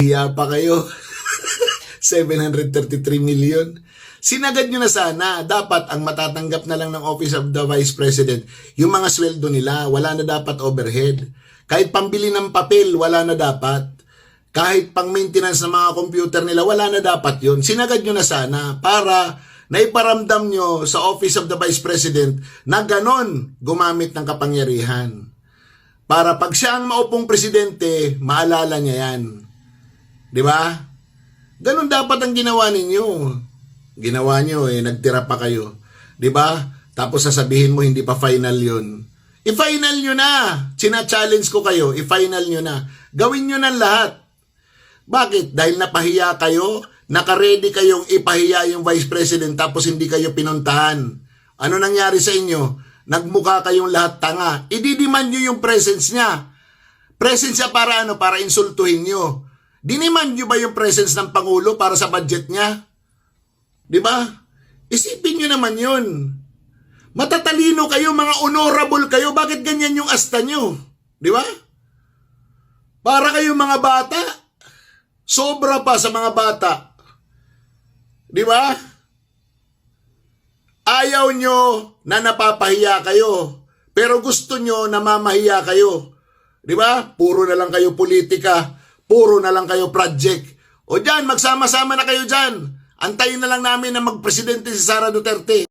Hiya pa kayo. 733 million. Sinagad nyo na sana. Dapat ang matatanggap na lang ng Office of the Vice President, yung mga sweldo nila, wala na dapat overhead. Kahit pambili ng papel, wala na dapat. Kahit pang maintenance ng mga computer nila, wala na dapat yun. Sinagad nyo na sana para naiparamdam nyo sa Office of the Vice President na ganon gumamit ng kapangyarihan. Para pag siya ang maupong presidente, maalala niya yan. Di ba? Ganon dapat ang ginawa ninyo. Ginawa nyo nagtira pa kayo. Di ba? Tapos sasabihin mo hindi pa final yun. I-final nyo na. Sina-challenge ko kayo, i-final nyo na. Gawin nyo na lahat. Bakit? Dahil napahiya kayo, nakaredy kayong ipahiya yung Vice President tapos hindi kayo pinuntahan. Ano nangyari sa inyo? Nagmukha kayong lahat tanga. Ididiman nyo yung presence niya. Presence niya para ano? Para insultuhin nyo. Diniman nyo ba yung presence ng Pangulo para sa budget niya? Di ba? Isipin nyo naman yun. Matatalino kayo, mga honorable kayo. Bakit ganyan yung asta nyo? Di ba? Para kayo mga bata. Sobra pa sa mga bata. Di ba? Ayaw nyo na napapahiya kayo. Pero gusto nyo na mamahiya kayo. Di ba? Puro na lang kayo politika. Puro na lang kayo project. O dyan, magsama-sama na kayo dyan. Antayin na lang namin na magpresidente si Sara Duterte.